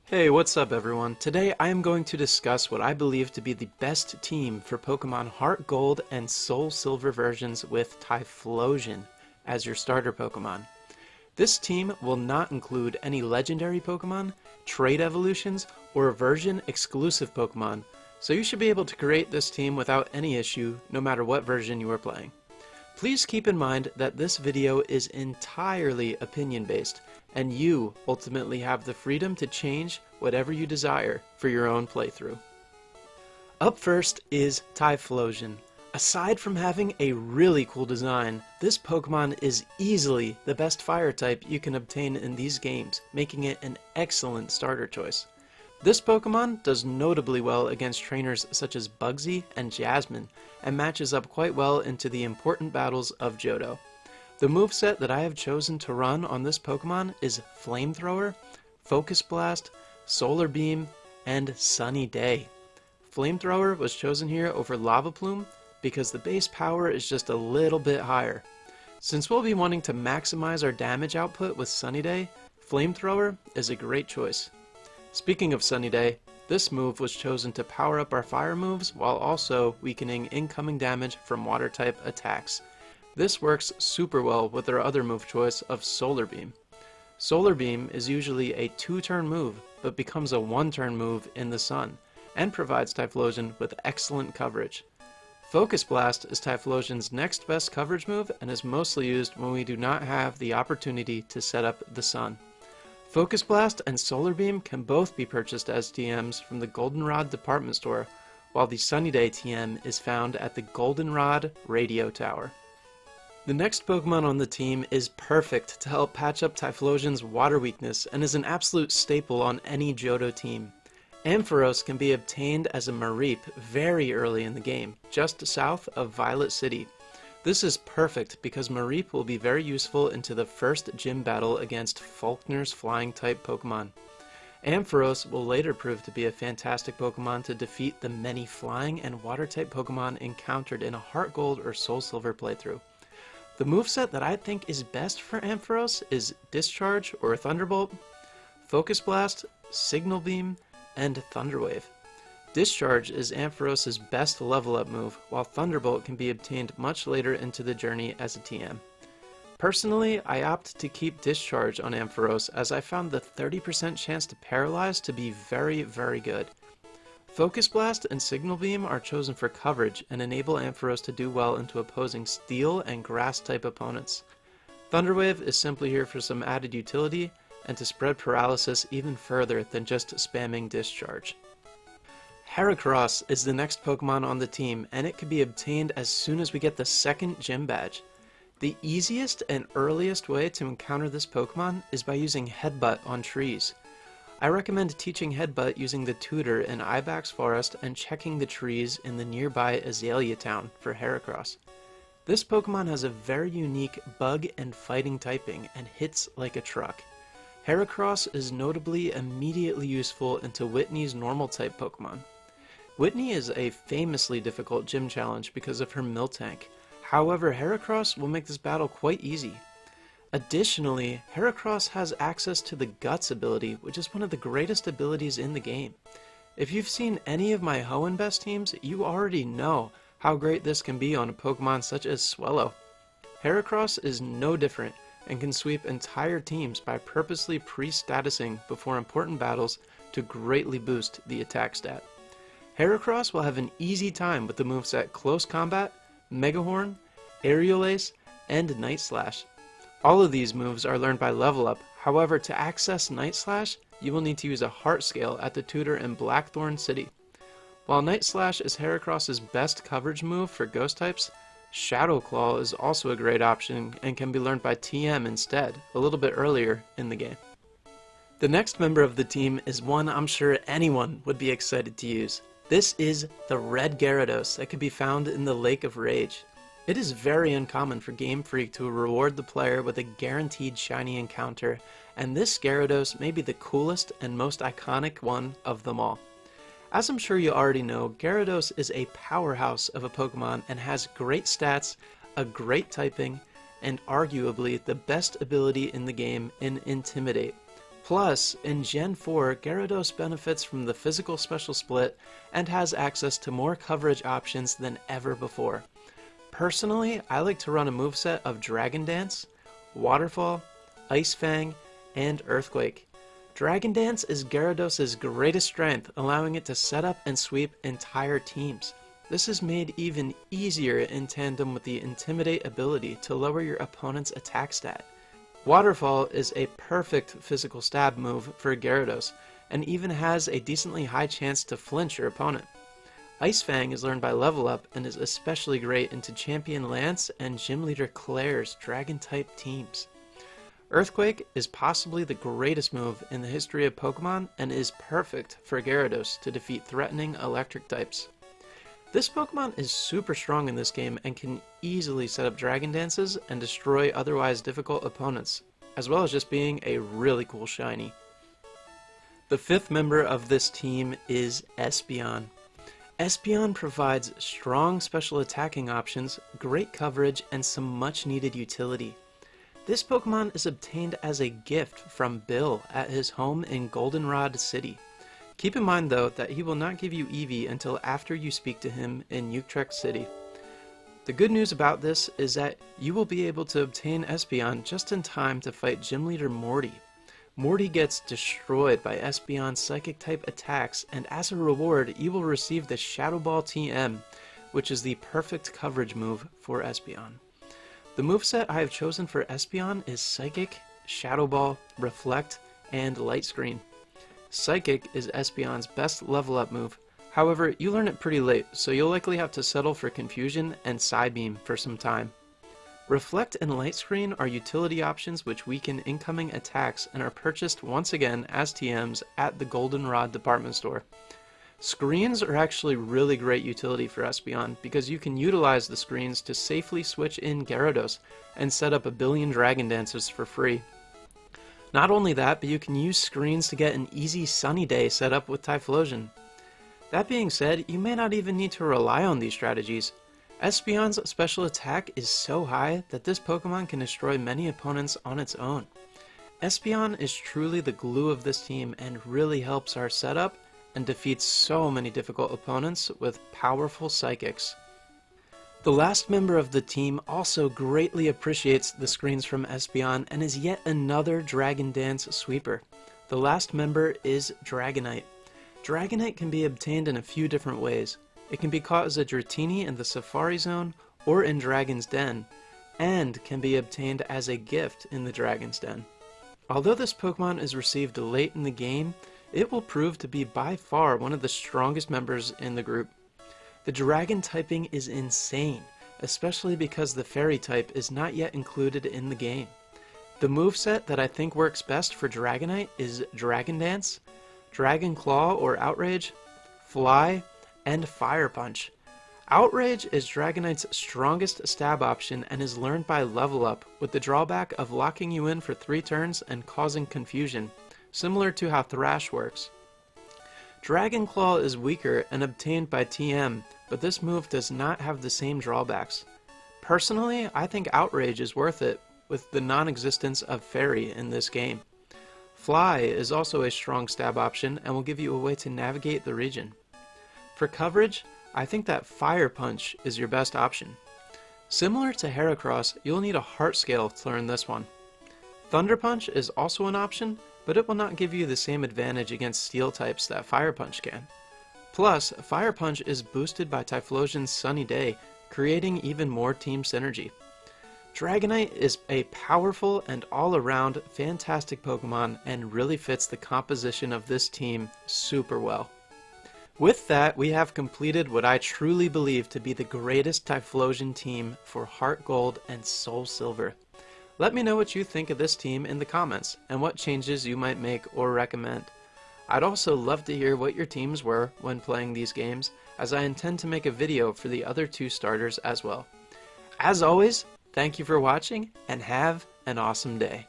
Hey, what's up everyone? Today I am going to discuss what I believe to be the best team for Pokemon Heart Gold and Soul Silver versions with Typhlosion as your starter Pokemon. This team will not include any legendary Pokemon, trade evolutions, or version exclusive Pokemon, so you should be able to create this team without any issue no matter what version you are playing. Please keep in mind that this video is entirely opinion based, and you ultimately have the freedom to change whatever you desire for your own playthrough. Up first is Typhlosion. Aside from having a really cool design, this Pokemon is easily the best fire type you can obtain in these games, making it an excellent starter choice. This Pokemon does notably well against trainers such as Bugsy and Jasmine, and matches up quite well into the important battles of Johto. The moveset that I have chosen to run on this Pokemon is Flamethrower, Focus Blast, Solar Beam, and Sunny Day. Flamethrower was chosen here over Lava Plume because the base power is just a little bit higher. Since we'll be wanting to maximize our damage output with Sunny Day, Flamethrower is a great choice. Speaking of Sunny Day, this move was chosen to power up our fire moves while also weakening incoming damage from water type attacks. This works super well with our other move choice of Solar Beam. Solar Beam is usually a 2-turn move, but becomes a 1-turn move in the sun, and provides Typhlosion with excellent coverage. Focus Blast is Typhlosion's next best coverage move and is mostly used when we do not have the opportunity to set up the sun. Focus Blast and Solar Beam can both be purchased as TMs from the Goldenrod department store, while the Sunny Day TM is found at the Goldenrod Radio Tower. The next Pokemon on the team is perfect to help patch up Typhlosion's water weakness and is an absolute staple on any Johto team. Ampharos can be obtained as a Mareep very early in the game, just south of Violet City. This is perfect because Mareep will be very useful into the first gym battle against Falkner's flying type Pokemon. Ampharos will later prove to be a fantastic Pokemon to defeat the many flying and water type Pokemon encountered in a Heart Gold or Soul Silver playthrough. The moveset that I think is best for Ampharos is Discharge or Thunderbolt, Focus Blast, Signal Beam, and Thunder Wave. Discharge is Ampharos' best level up move, while Thunderbolt can be obtained much later into the journey as a TM. Personally, I opt to keep Discharge on Ampharos as I found the 30% chance to paralyze to be very, very good. Focus Blast and Signal Beam are chosen for coverage and enable Ampharos to do well into opposing Steel and Grass type opponents. Thunder Wave is simply here for some added utility and to spread paralysis even further than just spamming Discharge. Heracross is the next Pokemon on the team, and it can be obtained as soon as we get the second gym badge. The easiest and earliest way to encounter this Pokemon is by using Headbutt on trees. I recommend teaching Headbutt using the tutor in Ibex Forest and checking the trees in the nearby Azalea Town for Heracross. This Pokemon has a very unique bug and fighting typing and hits like a truck. Heracross is notably immediately useful into Whitney's normal type Pokemon. Whitney is a famously difficult gym challenge because of her Miltank. However, Heracross will make this battle quite easy. Additionally, Heracross has access to the Guts ability, which is one of the greatest abilities in the game. If you've seen any of my Hoenn Best teams, you already know how great this can be on a Pokemon such as Swellow. Heracross is no different and can sweep entire teams by purposely pre-statusing before important battles to greatly boost the attack stat. Heracross will have an easy time with the moveset Close Combat, Mega Horn, Aerial Ace, and Night Slash. All of these moves are learned by level up, however to access Night Slash, you will need to use a Heart Scale at the tutor in Blackthorn City. While Night Slash is Heracross' best coverage move for Ghost types, Shadow Claw is also a great option and can be learned by TM instead, a little bit earlier in the game. The next member of the team is one I'm sure anyone would be excited to use. This is the Red Gyarados that can be found in the Lake of Rage. It is very uncommon for Game Freak to reward the player with a guaranteed shiny encounter, and this Gyarados may be the coolest and most iconic one of them all. As I'm sure you already know, Gyarados is a powerhouse of a Pokemon and has great stats, a great typing, and arguably the best ability in the game in Intimidate. Plus, in Gen 4, Gyarados benefits from the physical special split and has access to more coverage options than ever before. Personally, I like to run a moveset of Dragon Dance, Waterfall, Ice Fang, and Earthquake. Dragon Dance is Gyarados' greatest strength, allowing it to set up and sweep entire teams. This is made even easier in tandem with the Intimidate ability to lower your opponent's attack stat. Waterfall is a perfect physical stab move for Gyarados, and even has a decently high chance to flinch your opponent. Ice Fang is learned by level up and is especially great into Champion Lance and Gym Leader Claire's Dragon-type teams. Earthquake is possibly the greatest move in the history of Pokemon and is perfect for Gyarados to defeat threatening electric types. This Pokemon is super strong in this game and can easily set up Dragon Dances and destroy otherwise difficult opponents, as well as just being a really cool shiny. The fifth member of this team is Espeon. Espeon provides strong special attacking options, great coverage, and some much needed utility. This Pokemon is obtained as a gift from Bill at his home in Goldenrod City. Keep in mind though that he will not give you Eevee until after you speak to him in Utrecht City. The good news about this is that you will be able to obtain Espeon just in time to fight Gym Leader Morty. Morty gets destroyed by Espeon's Psychic type attacks, and as a reward you will receive the Shadow Ball TM, which is the perfect coverage move for Espeon. The moveset I have chosen for Espeon is Psychic, Shadow Ball, Reflect, and Light Screen. Psychic is Espeon's best level up move, however you learn it pretty late, so you'll likely have to settle for Confusion and Psybeam for some time. Reflect and Light Screen are utility options which weaken incoming attacks and are purchased once again as TMs at the Goldenrod department store. Screens are actually really great utility for Espeon because you can utilize the screens to safely switch in Gyarados and set up a billion Dragon Dances for free. Not only that, but you can use screens to get an easy sunny day set up with Typhlosion. That being said, you may not even need to rely on these strategies. Espeon's special attack is so high that this Pokemon can destroy many opponents on its own. Espeon is truly the glue of this team and really helps our setup and defeats so many difficult opponents with powerful Psychics. The last member of the team also greatly appreciates the screens from Espeon and is yet another Dragon Dance sweeper. The last member is Dragonite. Dragonite can be obtained in a few different ways. It can be caught as a Dratini in the Safari Zone or in Dragon's Den, and can be obtained as a gift in the Dragon's Den. Although this Pokemon is received late in the game, it will prove to be by far one of the strongest members in the group. The Dragon typing is insane, especially because the Fairy type is not yet included in the game. The moveset that I think works best for Dragonite is Dragon Dance, Dragon Claw or Outrage, Fly, and Fire Punch. Outrage is Dragonite's strongest stab option and is learned by level up, with the drawback of locking you in for 3 turns and causing confusion, similar to how Thrash works. Dragon Claw is weaker and obtained by TM, but this move does not have the same drawbacks. Personally, I think Outrage is worth it, with the non-existence of Fairy in this game. Fly is also a strong stab option and will give you a way to navigate the region. For coverage, I think that Fire Punch is your best option. Similar to Heracross, you'll need a Heart Scale to learn this one. Thunder Punch is also an option, but it will not give you the same advantage against Steel types that Fire Punch can. Plus, Fire Punch is boosted by Typhlosion's Sunny Day, creating even more team synergy. Dragonite is a powerful and all-around fantastic Pokemon and really fits the composition of this team super well. With that, we have completed what I truly believe to be the greatest Typhlosion team for Heart Gold and Soul Silver. Let me know what you think of this team in the comments and what changes you might make or recommend. I'd also love to hear what your teams were when playing these games, as I intend to make a video for the other 2 starters as well. As always, thank you for watching and have an awesome day.